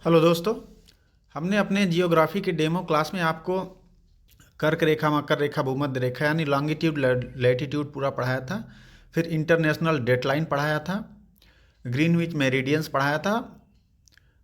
Hello दोस्तों। हमने अपने जियोग्राफी के डेमो क्लास में आपको कर्क रेखा, मकर रेखा, भूमध्य रेखा यानी लॉन्गिट्यूड, लैटिट्यूड पूरा पढ़ाया था। फिर इंटरनेशनल डेटलाइन पढ़ाया था, ग्रीनविच मेरिडियंस पढ़ाया था।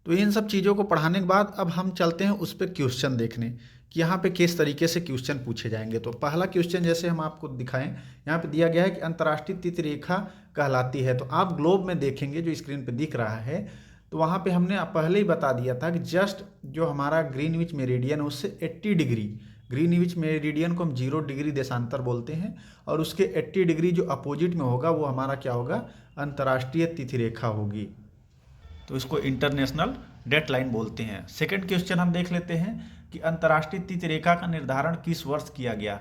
तो इन सब चीज़ों को पढ़ाने के बाद अब हम चलते हैं उस पर क्वेश्चन देखने कि यहाँ पे किस तरीके से क्वेश्चन पूछे जाएंगे। तो पहला क्वेश्चन जैसे हम आपको दिखाएं, यहाँ पे दिया गया है कि अंतर्राष्ट्रीय तिथि रेखा कहलाती है। तो आप ग्लोब में देखेंगे जो स्क्रीन पे दिख रहा है, तो वहाँ पे हमने पहले ही बता दिया था कि जस्ट जो हमारा ग्रीनविच मेरिडियन है उससे 80 डिग्री, ग्रीनविच मेरिडियन को हम 0 डिग्री देशांतर बोलते हैं, और उसके 80 डिग्री जो अपोजिट में होगा वो हमारा क्या होगा, अंतर्राष्ट्रीय तिथि रेखा होगी। तो इसको इंटरनेशनल डेट लाइन बोलते हैं। सेकंड क्वेश्चन हम देख लेते हैं कि अंतर्राष्ट्रीय तिथि रेखा का निर्धारण किस वर्ष किया गया।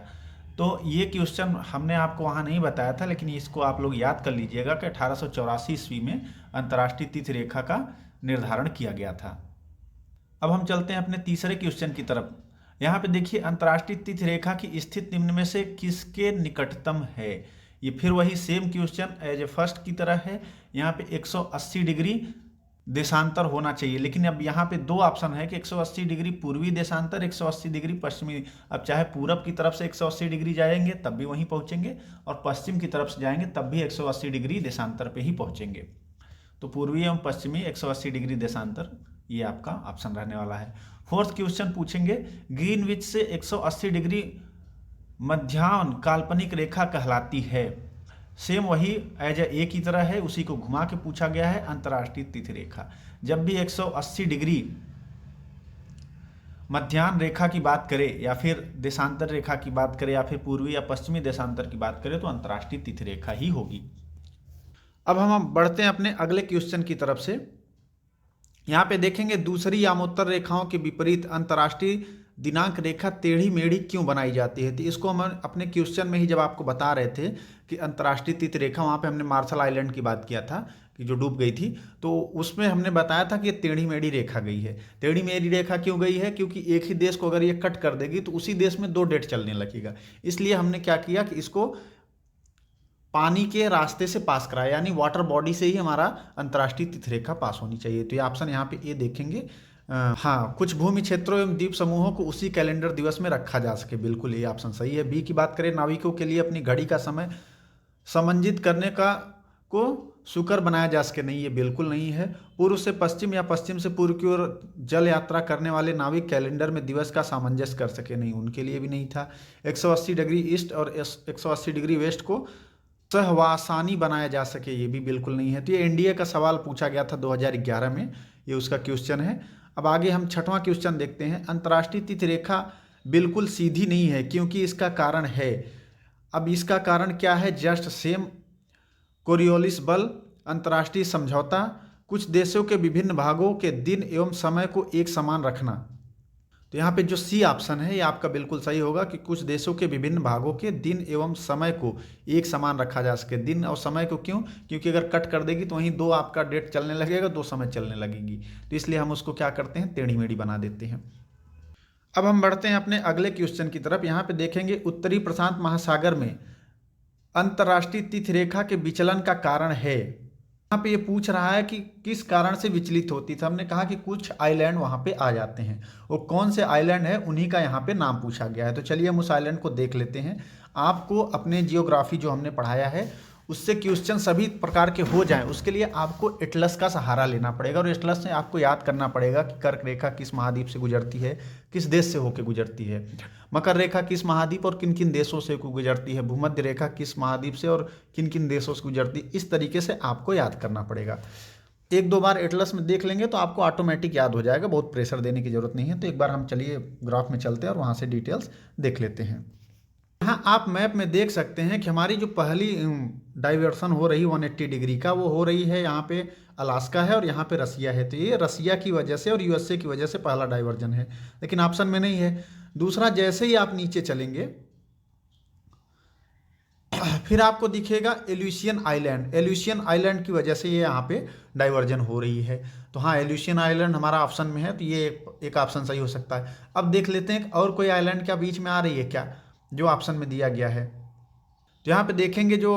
तो ये क्वेश्चन हमने आपको वहाँ नहीं बताया था, लेकिन इसको आप लोग याद कर लीजिएगा कि 1884 ईस्वी में अंतर्राष्ट्रीय तिथि रेखा का निर्धारण किया गया था। अब हम चलते हैं अपने तीसरे क्वेश्चन की तरफ। यहाँ पे देखिए, अंतर्राष्ट्रीय तिथि रेखा की स्थिति निम्न में से किसके निकटतम है। ये फिर वही same question as A first की तरह है। यहाँ पे 180 डिग्री देशांतर होना चाहिए, लेकिन अब यहाँ पे दो ऑप्शन है कि 180 डिग्री पूर्वी देशांतर, 180 डिग्री पश्चिमी। अब चाहे पूरब की तरफ से 180 डिग्री जाएंगे तब भी वहीं पहुँचेंगे, और पश्चिम की तरफ से जाएंगे तब भी 180 डिग्री देशांतर पे ही पहुँचेंगे। तो पूर्वी एवं पश्चिमी 180 डिग्री देशांतर, ये आपका ऑप्शन रहने वाला है। फोर्थ क्वेश्चन पूछेंगे, ग्रीनविच से 180 डिग्री मध्याह्न काल्पनिक रेखा कहलाती है। सेम वही एज ए की तरह है, उसी को घुमा के पूछा गया है। अंतर्राष्ट्रीय तिथि रेखा जब भी 180 डिग्री मध्याह्न रेखा की बात करें, या फिर देशांतर रेखा की बात करें, या फिर पूर्वी या पश्चिमी देशांतर की बात करें, तो अंतर्राष्ट्रीय तिथि रेखा ही होगी। अब हम बढ़ते हैं अपने अगले क्वेश्चन की तरफ से। यहाँ पे देखेंगे, दूसरी यामोत्तर रेखाओं के विपरीत अंतर्राष्ट्रीय दिनांक रेखा टेढ़ी मेढ़ी क्यों बनाई जाती है। तो इसको हम अपने क्वेश्चन में ही जब आपको बता रहे थे कि अंतर्राष्ट्रीय तिथि रेखा, वहाँ पे हमने मार्शल आइलैंड की बात किया था कि जो डूब गई थी, तो उसमें हमने बताया था कि ये टेढ़ी मेढ़ी रेखा गई है। टेढ़ी मेढ़ी रेखा क्यों गई है, क्योंकि एक ही देश को अगर ये कट कर देगी तो उसी देश में 2 डेट चलने लगेगा। इसलिए हमने क्या किया कि इसको पानी के रास्ते से पास कराया, यानी वाटर बॉडी से ही हमारा अंतर्राष्ट्रीय तिथि रेखा पास होनी चाहिए। तो ये ऑप्शन यहाँ पे ये देखेंगे। हाँ, कुछ भूमि क्षेत्रों एवं द्वीप समूहों को उसी कैलेंडर दिवस में रखा जा सके, बिल्कुल ये ऑप्शन सही है। बी की बात करें, नाविकों के लिए अपनी घड़ी का समय समंजित करने का को सुकर बनाया जा सके, नहीं, ये बिल्कुल नहीं है। पूर्व से पश्चिम या पश्चिम से पूर्व की ओर जल यात्रा करने वाले नाविक कैलेंडर में दिवस का सामंजस्य कर सके, नहीं, उनके लिए भी नहीं था। 180 डिग्री ईस्ट और 180 डिग्री वेस्ट को सहवासानी बनाया जा सके, ये भी बिल्कुल नहीं है। तो ये एनडीए का सवाल पूछा गया था 2011 में, ये उसका क्वेश्चन है। अब आगे हम छठवां क्वेश्चन देखते हैं। अंतर्राष्ट्रीय तिथि रेखा बिल्कुल सीधी नहीं है, क्योंकि इसका कारण है। अब इसका कारण क्या है, जस्ट सेम कोरियोलिस बल, अंतर्राष्ट्रीय समझौता, कुछ देशों के विभिन्न भागों के दिन एवं समय को एक समान रखना। तो यहाँ पे जो सी ऑप्शन है ये आपका बिल्कुल सही होगा कि कुछ देशों के विभिन्न भागों के दिन एवं समय को एक समान रखा जा सके। दिन और समय को क्यों, क्योंकि अगर कट कर देगी तो वहीं 2 आपका डेट चलने लगेगा, 2 समय चलने लगेगी, तो इसलिए हम उसको क्या करते हैं, टेढ़ी मेढ़ी बना देते हैं। अब हम बढ़ते हैं अपने अगले क्वेश्चन की तरफ। यहाँ पे देखेंगे, उत्तरी प्रशांत महासागर में अंतर्राष्ट्रीय तिथि रेखा के विचलन का कारण है। यहाँ पे ये पूछ रहा है कि किस कारण से विचलित होती थी। हमने कहा कि कुछ आइलैंड वहाँ पे आ जाते हैं, वो कौन से आइलैंड है उन्हीं का यहाँ पे नाम पूछा गया है। तो चलिए हम उस आइलैंड को देख लेते हैं। आपको अपने जियोग्राफी जो हमने पढ़ाया है उससे क्वेश्चन सभी प्रकार के हो जाएं, उसके लिए आपको एटलस का सहारा लेना पड़ेगा, और एटलस में आपको याद करना पड़ेगा कि कर्क रेखा किस महाद्वीप से गुजरती है, किस देश से होकर गुजरती है, मकर रेखा किस महाद्वीप और किन किन देशों से गुजरती है, भूमध्य रेखा किस महाद्वीप से और किन किन देशों से गुजरती है। इस तरीके से आपको याद करना पड़ेगा। 1-2 बार एटलस में देख लेंगे तो आपको ऑटोमेटिक याद हो जाएगा, बहुत प्रेशर देने की जरूरत नहीं है। तो एक बार हम चलिए ग्राफ में चलते हैं और वहाँ से डिटेल्स देख लेते हैं। यहाँ आप मैप में देख सकते हैं कि हमारी जो पहली डाइवर्सन हो रही 180 डिग्री का, वो हो रही है यहाँ पे अलास्का है और यहाँ पे रसिया है। तो ये रसिया की वजह से और यूएसए की वजह से पहला डाइवर्जन है, लेकिन ऑप्शन में नहीं है। दूसरा, जैसे ही आप नीचे चलेंगे फिर आपको दिखेगा एल्यूशियन आइलैंड। एल्यूशियन आइलैंड की वजह से ये यहाँ पे डाइवर्जन हो रही है। तो हाँ, एल्यूशियन आइलैंड हमारा ऑप्शन में है, तो ये एक ऑप्शन सही हो सकता है। अब देख लेते हैं और कोई आइलैंड क्या बीच में आ रही है क्या, जो ऑप्शन में दिया गया है। तो यहाँ पे देखेंगे जो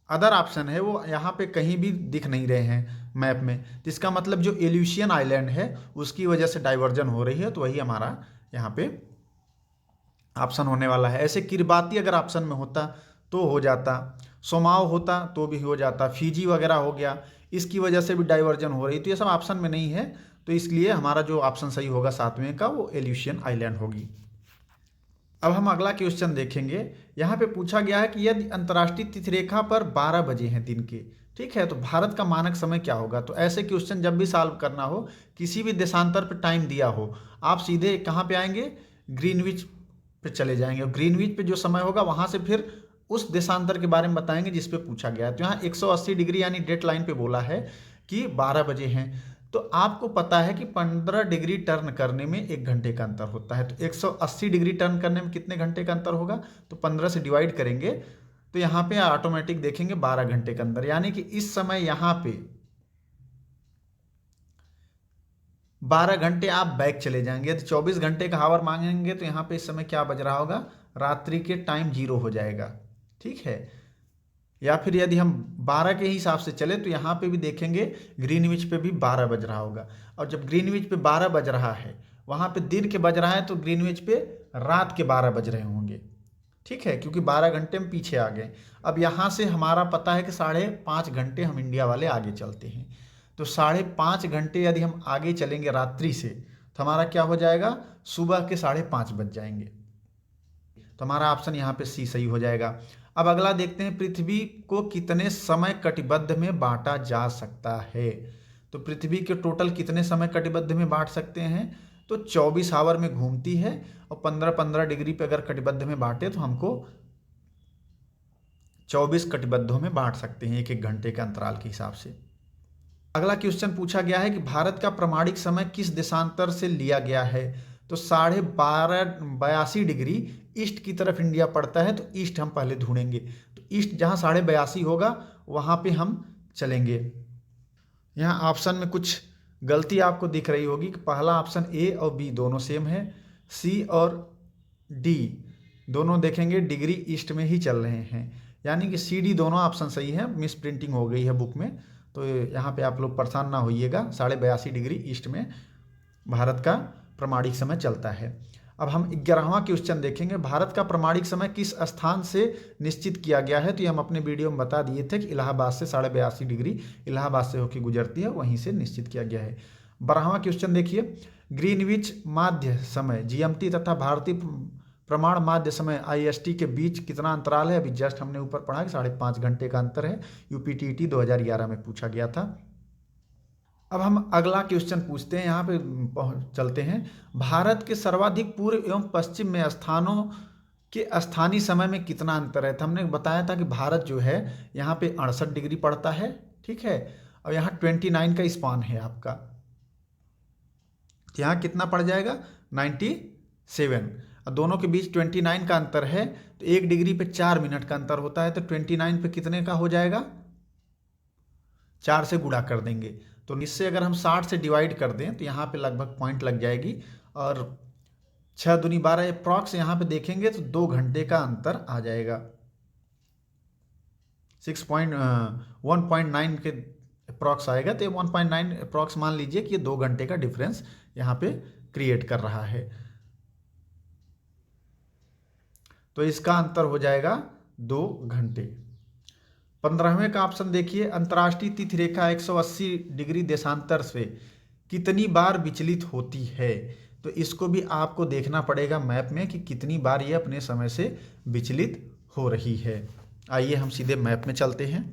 अदर ऑप्शन है वो यहाँ पे कहीं भी दिख नहीं रहे हैं। मैप में, जिसका मतलब जो एल्यूशियन आइलैंड है उसकी वजह से डाइवर्जन हो रही है, तो वही हमारा यहाँ पे ऑप्शन होने वाला है। ऐसे किरबाती अगर ऑप्शन में होता तो हो जाता, सोमाओ होता तो भी हो जाता, फिजी वगैरह हो गया, इसकी वजह से भी डाइवर्जन हो रही, तो ये सब ऑप्शन में नहीं है, तो इसलिए हमारा जो ऑप्शन सही होगा 7वें का वो एल्यूशियन आइलैंड होगी। अब हम अगला क्वेश्चन देखेंगे। यहाँ पे पूछा गया है कि यदि अंतर्राष्ट्रीय तिथि रेखा पर 12 बजे हैं दिन के, ठीक है, तो भारत का मानक समय क्या होगा। तो ऐसे क्वेश्चन जब भी सॉल्व करना हो, किसी भी देशांतर पर टाइम दिया हो, आप सीधे कहाँ पे आएंगे, ग्रीनविच पे चले जाएंगे, और ग्रीनविच पे जो समय होगा वहाँ से फिर उस देशांतर के बारे में बताएंगे जिस पे पूछा गया है। तो यहाँ 180 डिग्री यानी डेट लाइन पे बोला है कि 12 बजे हैं, तो आपको पता है कि 15 डिग्री टर्न करने में 1 घंटे का अंतर होता है, तो 180 डिग्री टर्न करने में कितने घंटे का अंतर होगा, तो 15 से डिवाइड करेंगे तो यहाँ पे ऑटोमेटिक देखेंगे 12 घंटे का अंतर, यानी कि इस समय यहाँ पे 12 घंटे आप बैक चले जाएंगे, तो 24 घंटे का हावर मांगेंगे, तो यहाँ पे इस समय क्या बज रहा होगा, रात्रि के टाइम 0 हो जाएगा, ठीक है। या फिर यदि हम 12 के हिसाब से चले तो यहाँ पे भी देखेंगे ग्रीनविच पे भी 12 बज रहा होगा, और जब ग्रीनविच पे 12 बज रहा है, वहाँ पे दिन के बज रहा है, तो ग्रीनविच पे रात के 12 बज रहे होंगे, ठीक है, क्योंकि 12 घंटे हम पीछे आ गए। अब यहाँ से हमारा पता है कि 5.5 घंटे हम इंडिया वाले आगे चलते हैं, तो 5.5 घंटे यदि हम आगे चलेंगे रात्रि से, तो हमारा क्या हो जाएगा, सुबह के 5:30 बज जाएंगे, तो हमारा ऑप्शन यहाँ पे सी सही हो जाएगा। अब अगला देखते हैं, पृथ्वी को कितने समय कटिबद्ध में बांटा जा सकता है। तो पृथ्वी के टोटल कितने समय कटिबद्ध में बांट सकते हैं, तो 24 आवर में घूमती है, और 15-15 डिग्री पे अगर कटिबद्ध में बांटे तो हमको 24 कटिबद्धों में बांट सकते हैं, 1-1 घंटे के अंतराल के हिसाब से। अगला क्वेश्चन पूछा गया है कि भारत का प्रमाणिक समय किस देशांतर से लिया गया है। तो 82.5 डिग्री ईस्ट की तरफ इंडिया पड़ता है, तो ईस्ट हम पहले ढूंढेंगे, तो ईस्ट जहाँ 82.5 होगा वहाँ पे हम चलेंगे। यहाँ ऑप्शन में कुछ गलती आपको दिख रही होगी कि पहला ऑप्शन ए और बी दोनों सेम है, सी और डी दोनों देखेंगे डिग्री ईस्ट में ही चल रहे हैं, यानी कि सी डी दोनों ऑप्शन सही है, मिस प्रिंटिंग हो गई है बुक में, तो यहाँ पे आप लोग परेशान ना होइएगा। 82.5 डिग्री ईस्ट में भारत का प्रमाणिक समय चलता है। अब हम 11वां क्वेश्चन देखेंगे, भारत का प्रमाणिक समय किस स्थान से निश्चित किया गया है। तो ये हम अपने वीडियो में बता दिए थे कि इलाहाबाद से 82.5 डिग्री इलाहाबाद से होकर गुजरती है, वहीं से निश्चित किया गया है। 12वां क्वेश्चन देखिए, ग्रीनविच माध्य समय जीएमटी तथा भारतीय प्रमाण माध्य समय आईएसटी के बीच कितना अंतराल है। अभी जस्ट हमने ऊपर पढ़ा कि 5.5 घंटे का अंतर है, यूपीटीटी 2011 में पूछा गया था। अब हम अगला क्वेश्चन पूछते हैं, यहाँ पे चलते हैं, भारत के सर्वाधिक पूर्व एवं पश्चिम में स्थानों के स्थानीय समय में कितना अंतर है। तो हमने बताया था कि भारत जो है यहाँ पे 68 डिग्री पड़ता है, ठीक है, और यहाँ 29 का स्पान है आपका, यहाँ कितना पड़ जाएगा 97, और दोनों के बीच 29 का अंतर है, तो 1 डिग्री पे 4 मिनट का अंतर होता है, तो 29 पे कितने का हो जाएगा, 4 से गुणा कर देंगे, तो इससे अगर हम 60 से डिवाइड कर दें तो यहाँ पे लगभग पॉइंट लग जाएगी, और 6 दूनी 12 अप्रॉक्स यहाँ पे देखेंगे तो 2 घंटे का अंतर आ जाएगा, 1.9 के अप्रॉक्स आएगा, तो 1.9 अप्रॉक्स मान लीजिए कि ये 2 घंटे का डिफरेंस यहाँ पे क्रिएट कर रहा है, तो इसका अंतर हो जाएगा 2 घंटे। 15वें का ऑप्शन देखिए, अंतर्राष्ट्रीय तिथि रेखा 180 डिग्री देशांतर से कितनी बार विचलित होती है। तो इसको भी आपको देखना पड़ेगा मैप में कि कितनी बार ये अपने समय से विचलित हो रही है। आइए हम सीधे मैप में चलते हैं।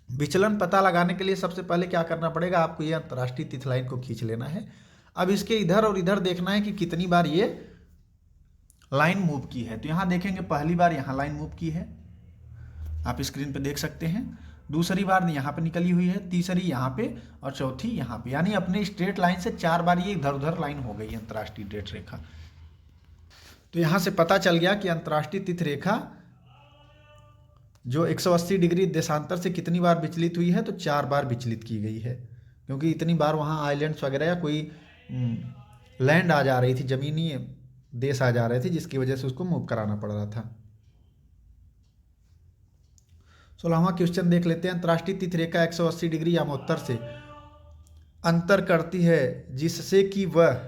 विचलन पता लगाने के लिए सबसे पहले क्या करना पड़ेगा, आपको ये अंतर्राष्ट्रीय तिथि लाइन को खींच लेना है। अब इसके इधर और इधर देखना है कि कितनी बार ये लाइन मूव की है। तो यहाँ देखेंगे पहली बार यहाँ लाइन मूव की है, आप स्क्रीन पे देख सकते हैं, दूसरी बार यहाँ पे निकली हुई है, तीसरी यहाँ पे, और चौथी यहाँ पे, यानी अपने स्ट्रेट लाइन से 4 बार ये इधर उधर लाइन हो गई है अंतर्राष्ट्रीय डेट रेखा। तो यहाँ से पता चल गया कि अंतर्राष्ट्रीय तिथि रेखा जो 180 डिग्री देशांतर से कितनी बार विचलित हुई है, तो 4 बार विचलित की गई है, क्योंकि इतनी बार वहाँ आइलैंड्स वगैरह या कोई लैंड आ जा रही थी, जमीनी देश आ जा रहे थे, जिसकी वजह से उसको मूव कराना पड़ रहा था। 16वां क्वेश्चन देख लेते हैं। अंतर्राष्ट्रीय तिथि रेखा 180 डिग्री यामोत्तर से अंतर करती है जिससे कि वह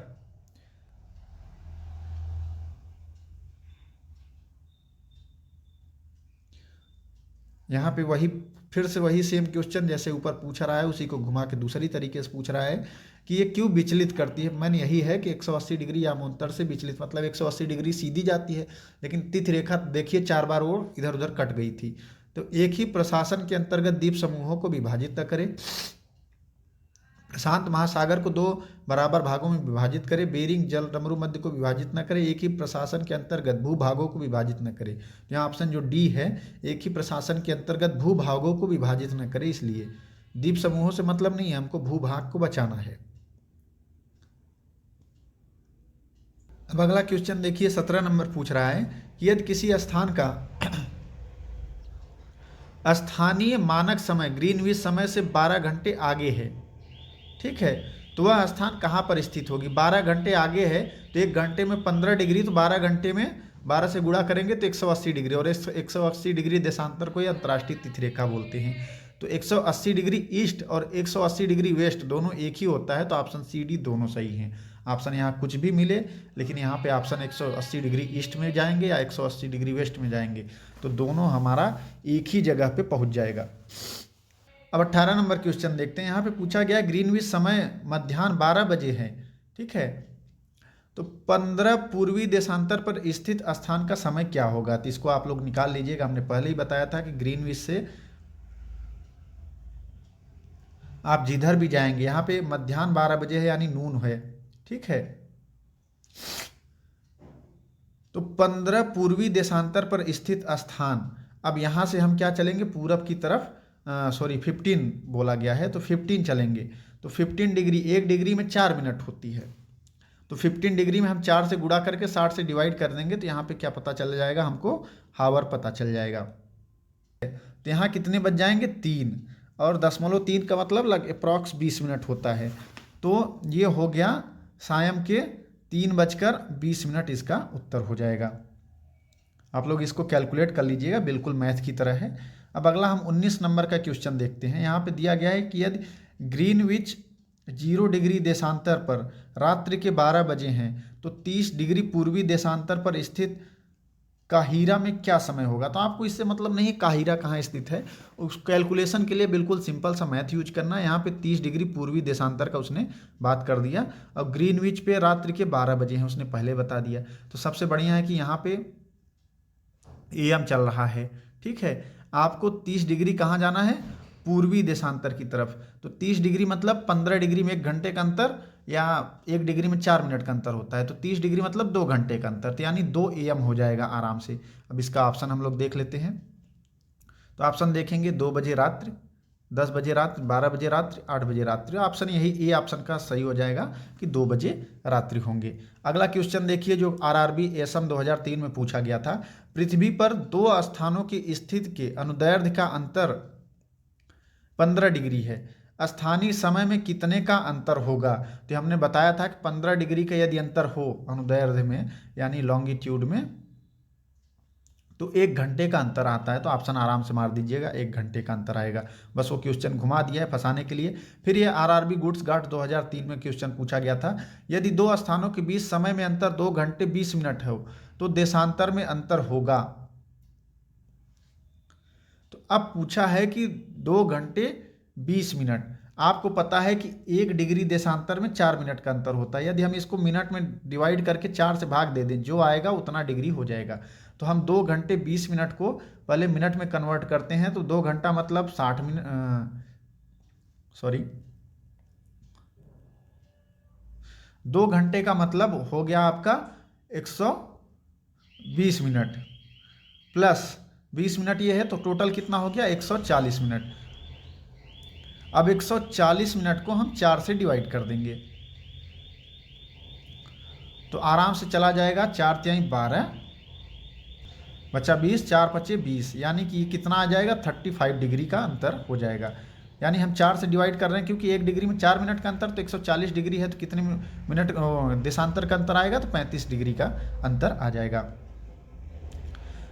यहाँ पे वही फिर से वही सेम क्वेश्चन जैसे ऊपर पूछ रहा है उसी को घुमा के दूसरी तरीके से पूछ रहा है कि ये क्यों विचलित करती है। मन यही है कि 180 डिग्री यामोत्तर से विचलित मतलब 180 डिग्री सीधी जाती है, लेकिन तिथि रेखा देखिए 4 बार वो इधर उधर कट गई थी। तो एक ही प्रशासन के अंतर्गत द्वीप समूहों को विभाजित न करे, प्रशांत महासागर को 2 बराबर भागों में विभाजित करे, बेरिंग जल डमरू मध्य को विभाजित न करे, एक ही प्रशासन के अंतर्गत भूभागों को विभाजित न करे। यहाँ ऑप्शन जो डी है, एक ही प्रशासन के अंतर्गत भूभागों को विभाजित न करे, इसलिए द्वीप समूहों से मतलब नहीं है, हमको भूभाग को बचाना है। अब अगला क्वेश्चन देखिए 17 नंबर पूछ रहा है कि यदि किसी स्थान का स्थानीय मानक समय ग्रीनविच समय से 12 घंटे आगे है, ठीक है, तो वह स्थान कहाँ पर स्थित होगी। 12 घंटे आगे है तो 1 घंटे में 15 डिग्री, तो 12 घंटे में 12 से गुणा करेंगे तो 180 डिग्री, और 180 डिग्री देशांतर को ही अंतर्राष्ट्रीय तिथि रेखा बोलते हैं। तो 180 डिग्री ईस्ट और 180 डिग्री वेस्ट दोनों एक ही होता है, तो ऑप्शन सी डी दोनों सही हैं। ऑप्शन यहाँ कुछ भी मिले, लेकिन यहाँ पे ऑप्शन 180 डिग्री ईस्ट में जाएंगे या 180 डिग्री वेस्ट में जाएंगे, तो दोनों हमारा एक ही जगह पे पहुँच जाएगा। अब 18 नंबर क्वेश्चन देखते हैं। यहाँ पे पूछा गया ग्रीनविच समय मध्याह्न 12 बजे है, ठीक है, तो 15 पूर्वी देशांतर पर स्थित स्थान का समय क्या होगा। तो इसको आप लोग निकाल लीजिएगा। हमने पहले ही बताया था कि ग्रीनविच से आप जिधर भी जाएंगे, यहाँ पे मध्याह्न 12 बजे है यानी नून है, ठीक है, तो 15 पूर्वी देशांतर पर स्थित स्थान। अब यहाँ से हम क्या चलेंगे, पूरब की तरफ, 15 बोला गया है, तो 15 चलेंगे। तो 15 डिग्री, 1 डिग्री में 4 मिनट होती है, तो 15 डिग्री में हम 4 से गुणा करके 60 से डिवाइड कर देंगे, तो यहाँ पे क्या पता चल जाएगा हमको, हावर पता चल जाएगा। तो यहाँ कितने बज जाएंगे, 3, और 0.3 का मतलब अप्रॉक्स 20 मिनट होता है। तो ये हो गया सायं के 3:20 इसका उत्तर हो जाएगा। आप लोग इसको कैलकुलेट कर लीजिएगा, बिल्कुल मैथ की तरह है। अब अगला हम 19 नंबर का क्वेश्चन देखते हैं। यहाँ पे दिया गया है कि यदि ग्रीनविच 0 डिग्री देशांतर पर रात्रि के 12 बजे हैं तो 30 डिग्री पूर्वी देशांतर पर स्थित काहिरा में क्या समय होगा। तो आपको इससे मतलब नहीं काहिरा कहाँ स्थित है, उस कैलकुलेशन के लिए बिल्कुल सिंपल सा मैथ यूज करना है। यहाँ पे 30 डिग्री पूर्वी देशांतर का उसने बात कर दिया, और ग्रीनविच पे रात्रि के 12 बजे हैं उसने पहले बता दिया। तो सबसे बढ़िया है कि यहाँ पे AM चल रहा है, ठीक है। आपको 30 डिग्री कहाँ जाना है, पूर्वी देशांतर की तरफ। तो 30 डिग्री मतलब 15 डिग्री में 1 घंटे का अंतर, या 1 डिग्री में 4 मिनट का अंतर होता है। तो 30 डिग्री मतलब 2 घंटे का अंतर, तो यानी 2 AM हो जाएगा आराम से। अब इसका ऑप्शन हम लोग देख लेते हैं। तो ऑप्शन देखेंगे 2 बजे रात्रि, 10 बजे रात्रि, 12 बजे रात्रि, 8 बजे रात्रि। ऑप्शन यही ए ऑप्शन का सही हो जाएगा कि 2 बजे रात्रि होंगे। अगला क्वेश्चन देखिए जो RRB ASM 2003 में पूछा गया था। पृथ्वी पर 2 स्थानों की स्थिति के अनुदैर्ध्य का अंतर 15 डिग्री है, स्थानीय समय में कितने का अंतर होगा। तो हमने बताया था कि 15 डिग्री का यदि अंतर हो अनुदैर्ध्य में यानी लॉन्गिट्यूड में, तो 1 घंटे का अंतर आता है। तो ऑप्शन आराम से मार दीजिएगा, 1 घंटे का अंतर आएगा। बस वो क्वेश्चन घुमा दिया है फंसाने के लिए। फिर ये RRB गुड्स गार्ड 2003 में क्वेश्चन पूछा गया था। यदि 2 स्थानों के बीच समय में अंतर 2 घंटे 20 मिनट हो तो देशांतर में अंतर होगा। तो अब पूछा है कि 2 घंटे 20 मिनट, आपको पता है कि 1 डिग्री देशांतर में 4 मिनट का अंतर होता है। यदि हम इसको मिनट में डिवाइड करके 4 से भाग दे दें, जो आएगा उतना डिग्री हो जाएगा। तो हम 2 घंटे 20 मिनट को पहले मिनट में कन्वर्ट करते हैं। तो 2 घंटा मतलब 60 मिनट, 2 घंटे का मतलब हो गया आपका 120 मिनट प्लस 20 मिनट ये है, तो टोटल कितना हो गया 140 मिनट। अब 140 मिनट को हम 4 से डिवाइड कर देंगे तो आराम से चला जाएगा। 4 तिहाई 12 बचा 20, 4 पचे 20, यानी कि कितना आ जाएगा 35 डिग्री का अंतर हो जाएगा। यानी हम 4 से डिवाइड कर रहे हैं क्योंकि 1 डिग्री में 4 मिनट का अंतर, तो 140 डिग्री है तो कितने मिनट देशांतर का अंतर आएगा, तो 35 डिग्री का अंतर आ जाएगा।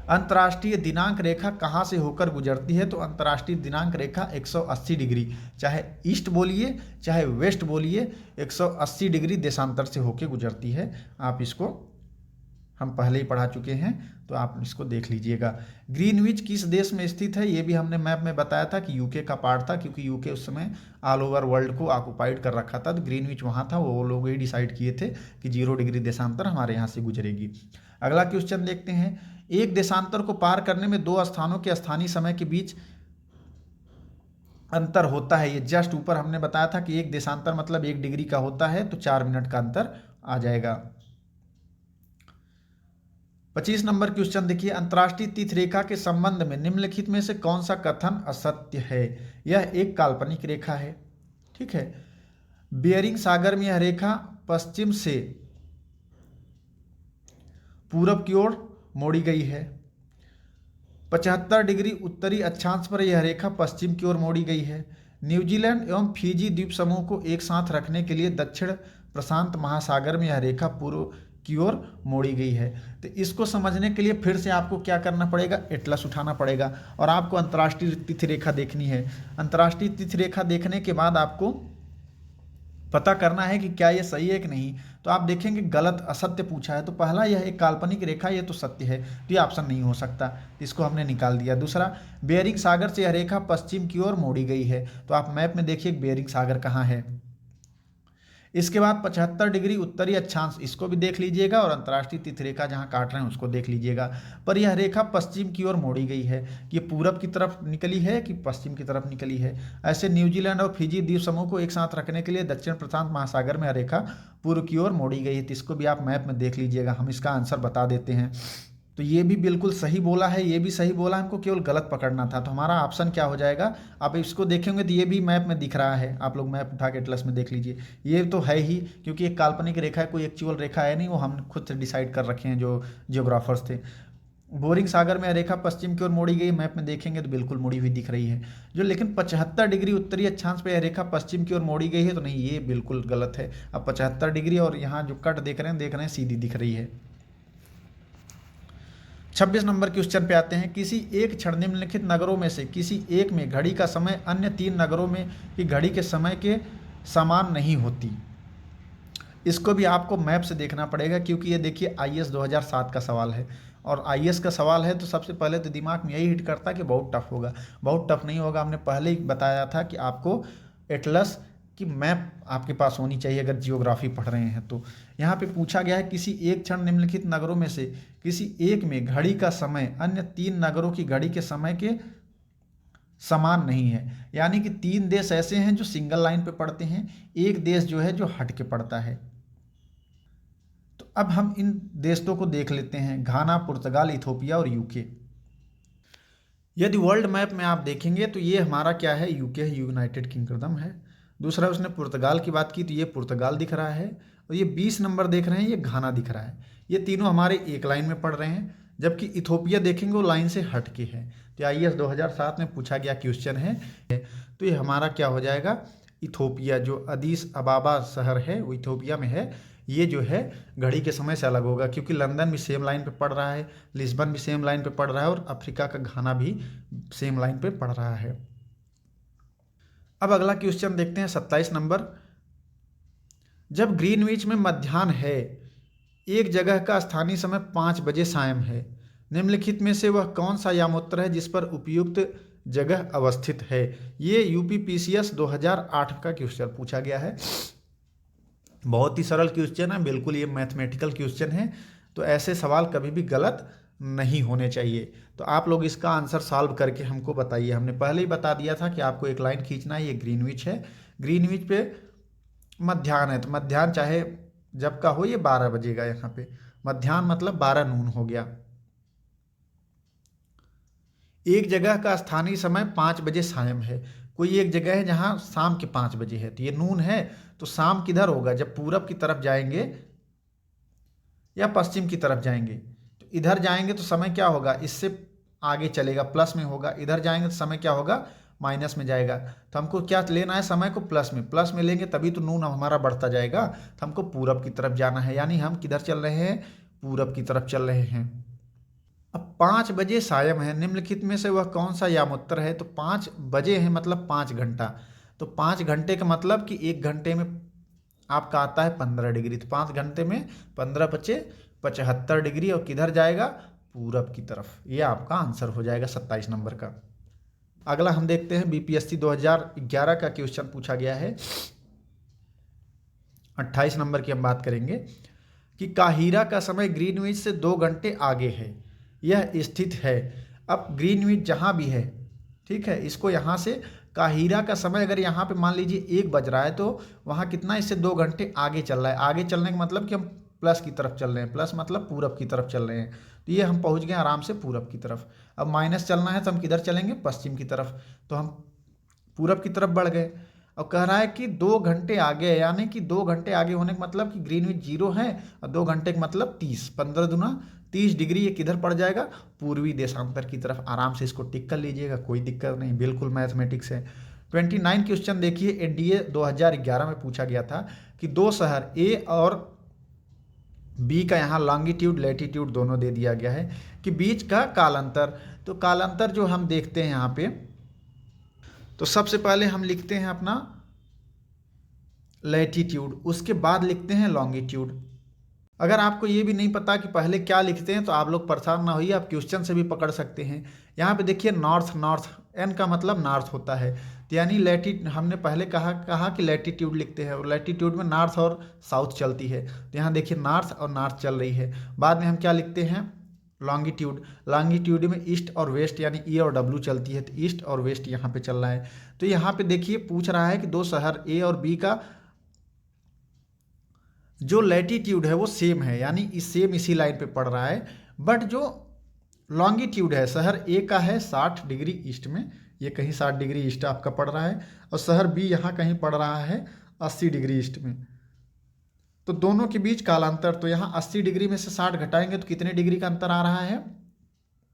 अंतर्राष्ट्रीय दिनांक रेखा कहाँ से होकर गुजरती है? तो अंतर्राष्ट्रीय दिनांक रेखा 180 डिग्री, चाहे ईस्ट बोलिए चाहे वेस्ट बोलिए, 180 डिग्री देशांतर से होकर गुजरती है। आप इसको हम पहले ही पढ़ा चुके हैं, तो आप इसको देख लीजिएगा। ग्रीनविच किस देश में स्थित है? ये भी हमने मैप में बताया था कि यूके का पार्ट था, क्योंकि यूके उस समय ऑल ओवर वर्ल्ड को ऑक्युपाइड कर रखा था, तो ग्रीनविच वहाँ था। वो लोग ही डिसाइड किए थे कि 0 डिग्री देशांतर हमारे यहाँ से गुजरेगी। अगला क्वेश्चन देखते हैं। एक देशांतर को पार करने में 2 स्थानों के स्थानीय समय के बीच अंतर होता है। ये जस्ट ऊपर हमने बताया था कि एक देशांतर मतलब 1 डिग्री का होता है, तो 4 मिनट का अंतर आ जाएगा। 25 नंबर क्वेश्चन देखिए। अंतर्राष्ट्रीय तिथि रेखा के संबंध में निम्नलिखित में से कौन सा कथन असत्य है? यह एक काल्पनिक रेखा है, ठीक है। बेयरिंग सागर में यह रेखा पश्चिम से पूरब की ओर मोड़ी गई है। 75 डिग्री उत्तरी अक्षांश पर यह रेखा पश्चिम की ओर मोड़ी गई है। न्यूजीलैंड एवं फिजी द्वीप समूह को एक साथ रखने के लिए दक्षिण प्रशांत महासागर में यह रेखा पूर्व की ओर मोड़ी गई है। तो इसको समझने के लिए फिर से आपको क्या करना पड़ेगा? एटलस उठाना पड़ेगा और आपको अंतर्राष्ट्रीय तिथि रेखा देखनी है। अंतर्राष्ट्रीय तिथि रेखा देखने के बाद आपको पता करना है कि क्या ये सही है कि नहीं। तो आप देखेंगे गलत असत्य पूछा है, तो पहला यह एक काल्पनिक रेखा, ये तो सत्य है, तो ये ऑप्शन नहीं हो सकता, इसको हमने निकाल दिया। दूसरा, बेयरिंग सागर से यह रेखा पश्चिम की ओर मोड़ी गई है, तो आप मैप में देखिए बेयरिंग सागर कहाँ है। इसके बाद 75 डिग्री उत्तरी अक्षांश, इसको भी देख लीजिएगा और अंतर्राष्ट्रीय तिथि रेखा जहाँ काट रहे हैं उसको देख लीजिएगा। पर यह रेखा पश्चिम की ओर मोड़ी गई है, ये पूरब की तरफ निकली है कि पश्चिम की तरफ निकली है। ऐसे न्यूजीलैंड और फिजी द्वीप समूह को एक साथ रखने के लिए दक्षिण प्रशांत महासागर में यह रेखा पूर्व की ओर मोड़ी गई है, तो इसको भी आप मैप में देख लीजिएगा। हम इसका आंसर बता देते हैं। तो ये भी बिल्कुल सही बोला है, ये भी सही बोला, हमको केवल गलत पकड़ना था। तो हमारा ऑप्शन क्या हो जाएगा? आप इसको देखेंगे तो ये भी मैप में दिख रहा है, आप लोग मैप उठा के एटलस में देख लीजिए। ये तो है ही, क्योंकि एक काल्पनिक रेखा है, कोई एक्चुअल रेखा है नहीं, वो हम खुद से डिसाइड कर रखे हैं जो जियोग्राफर्स थे। बोरिंग सागर में रेखा पश्चिम की ओर मोड़ी गई, मैप में देखेंगे तो बिल्कुल मुड़ी हुई दिख रही है जो। लेकिन 75 डिग्री उत्तरी अक्षांश पे यह रेखा पश्चिम की ओर मोड़ी गई है, तो नहीं, ये बिल्कुल गलत है। अब 75 डिग्री और यहाँ जो कट देख रहे हैं सीधी दिख रही है। 26 नंबर क्वेश्चन पे आते हैं। किसी एक क्षण निम्नलिखित नगरों में से किसी एक में घड़ी का समय अन्य 3 नगरों में की घड़ी के समय के समान नहीं होती। इसको भी आपको मैप से देखना पड़ेगा, क्योंकि ये देखिए IAS 2007 का सवाल है, और IAS का सवाल है तो सबसे पहले तो दिमाग में यही हिट करता है कि बहुत टफ होगा। बहुत टफ नहीं होगा, हमने पहले ही बताया था कि आपको एटलस की मैप आपके पास होनी चाहिए अगर जियोग्राफी पढ़ रहे हैं तो। यहाँ पे पूछा गया है किसी एक क्षण निम्नलिखित नगरों में से किसी एक में घड़ी का समय अन्य 3 नगरों की घड़ी के समय के समान नहीं है। यानी कि 3 देश ऐसे हैं जो सिंगल लाइन पे पढ़ते हैं, एक देश जो है जो हट के पढ़ता है। तो अब हम इन देशों को देख लेते हैं, घाना, पुर्तगाल, इथोपिया और यूके। यदि वर्ल्ड मैप में आप देखेंगे तो ये हमारा क्या है? यूके है, यूनाइटेड किंगडम है। दूसरा उसने पुर्तगाल की बात की तो ये पुर्तगाल दिख रहा है, और ये 20 नंबर देख रहे हैं ये घाना दिख रहा है। ये तीनों हमारे एक लाइन में पढ़ रहे हैं, जबकि इथोपिया देखेंगे वो लाइन से हट के है। तो IAS 2007 में पूछा गया क्वेश्चन है, तो ये हमारा क्या हो जाएगा? इथोपिया, जो अदीस अबाबा शहर है वो इथोपिया में है। ये जो है घड़ी के समय से अलग होगा, क्योंकि लंदन भी सेम लाइन पे पड़ रहा है, लिस्बन भी सेम लाइन पे पड़ रहा है, और अफ्रीका का घाना भी सेम लाइन पे पड़ रहा है। अब अगला क्वेश्चन देखते हैं 27 नंबर। जब ग्रीनविच में मध्याह्न है, एक जगह का स्थानीय समय 5 बजे सायं है, निम्नलिखित में से वह कौन सा यामोत्तर है जिस पर उपयुक्त जगह अवस्थित है? ये UPPCS 2008 का क्वेश्चन पूछा गया है। बहुत ही सरल क्वेश्चन है, बिल्कुल ये मैथमेटिकल क्वेश्चन है, तो ऐसे सवाल कभी भी गलत नहीं होने चाहिए। तो आप लोग इसका आंसर सॉल्व करके हमको बताइए। हमने पहले ही बता दिया था कि आपको एक लाइन खींचना है, ये ग्रीनविच है, ग्रीनविच पे मध्याह्न है, तो मध्याह्न चाहे जब का हो ये 12 बजेगा। यहाँ पे मध्याह्न मतलब 12 नून हो गया। एक जगह का स्थानीय समय 5 बजे सायं है, कोई एक जगह है जहाँ शाम के 5 बजे है, तो ये नून है, तो शाम किधर होगा? जब पूरब की तरफ जाएंगे या पश्चिम की तरफ जाएंगे। तो इधर जाएंगे तो समय क्या होगा? इससे आगे चलेगा, प्लस में होगा। इधर जाएंगे तो समय क्या होगा? माइनस में जाएगा। तो हमको क्या लेना है? समय को प्लस में लेंगे तभी तो नून हमारा बढ़ता जाएगा। तो हमको पूरब की तरफ जाना है, यानी हम किधर चल रहे हैं? पूरब की तरफ चल रहे हैं। अब 5 बजे सायं है, निम्नलिखित में से वह कौन सा यामोत्तर है? तो 5 बजे है मतलब 5 घंटा, तो 5 घंटे का मतलब कि 1 घंटे में आपका आता है 15 डिग्री, तो 5 घंटे में 15 बचे 75 डिग्री, और किधर जाएगा? पूरब की तरफ। ये आपका आंसर हो जाएगा 27 नंबर का। अगला हम देखते हैं बीपीएससी 2011 का क्वेश्चन पूछा गया है, 28 नंबर की हम बात करेंगे कि काहिरा का समय ग्रीनविच से 2 घंटे आगे है, यह स्थित है। अब ग्रीनविच जहाँ भी है, ठीक है, इसको यहाँ से काहिरा का समय अगर यहाँ पे मान लीजिए 1 बज रहा है, तो वहाँ कितना इससे 2 घंटे आगे चल रहा है। आगे चलने का मतलब कि हम प्लस की तरफ चल रहे हैं, प्लस मतलब पूरब की तरफ चल रहे हैं, तो ये हम पहुँच गए आराम से पूरब की तरफ। अब माइनस चलना है तो हम किधर चलेंगे? पश्चिम की तरफ, तो हम पूरब की तरफ बढ़ गए। और कह रहा है कि 2 घंटे आगे है, यानी कि 2 घंटे आगे होने का मतलब कि ग्रीनविच 0 है, और 2 घंटे का मतलब 30, 15 दूना 30 डिग्री, ये किधर पड़ जाएगा? पूर्वी देशांतर की तरफ। आराम से इसको टिक कर लीजिएगा, कोई दिक्कत नहीं, बिल्कुल मैथमेटिक्स है। 29 क्वेश्चन देखिए, एनडीए 2011 में पूछा गया था कि 2 शहर ए और बी का यहाँ लॉन्गिट्यूड लैटिट्यूड दोनों दे दिया गया है कि बीच का कालांतर। तो कालांतर जो हम देखते हैं यहाँ पे, तो सबसे पहले हम लिखते हैं अपना लैटिट्यूड, उसके बाद लिखते हैं लॉन्गिट्यूड। अगर आपको ये भी नहीं पता कि पहले क्या लिखते हैं तो आप लोग परेशान ना होइए, आप क्वेश्चन से भी पकड़ सकते हैं। यहाँ पे देखिए नॉर्थ, नॉर्थ एन का मतलब नॉर्थ होता है, तो यानी हमने पहले कहा कि लैटिट्यूड लिखते हैं, और लैटिट्यूड में नॉर्थ और साउथ चलती है, तो यहाँ देखिए नॉर्थ और नॉर्थ चल रही है। बाद में हम क्या लिखते हैं? लॉन्गिट्यूड। लॉन्गिट्यूड में ईस्ट और वेस्ट यानी ई और डब्ल्यू चलती है, तो ईस्ट और वेस्ट यहाँ पे चल रहा है। तो यहाँ पे देखिए पूछ रहा है कि 2 शहर ए और बी का जो लैटिट्यूड है वो सेम है, यानी इसी लाइन पे पड़ रहा है, बट जो लॉन्गिट्यूड है शहर ए का है 60 डिग्री ईस्ट में, ये कहीं 60 डिग्री ईस्ट आपका पड़ रहा है, और शहर बी यहाँ कहीं पड़ रहा है 80 डिग्री ईस्ट में। तो दोनों के बीच कालांतर, तो यहाँ 80 डिग्री में से 60 घटाएंगे तो कितने डिग्री का अंतर आ रहा है?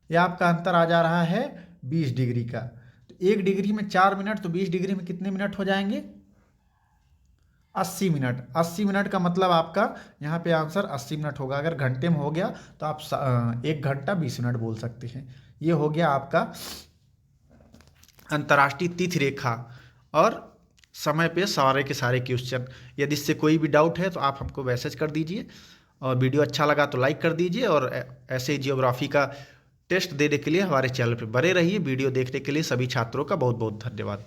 यह आपका अंतर आ जा रहा है 20 डिग्री का। तो 1 डिग्री में 4 मिनट, तो 20 डिग्री में कितने मिनट हो जाएंगे? 80 मिनट। 80 मिनट का मतलब आपका यहाँ पे आंसर 80 मिनट होगा। अगर घंटे में हो गया तो आप 1 घंटा 20 मिनट बोल सकते हैं। ये हो गया आपका अंतर्राष्ट्रीय तिथि रेखा और समय पे सारे के सारे क्वेश्चन। यदि इससे कोई भी डाउट है तो आप हमको मैसेज कर दीजिए, और वीडियो अच्छा लगा तो लाइक कर दीजिए, और ऐसे ही जियोग्राफी का टेस्ट देने के लिए हमारे चैनल पर बने रहिए। वीडियो देखने के लिए सभी छात्रों का बहुत बहुत धन्यवाद।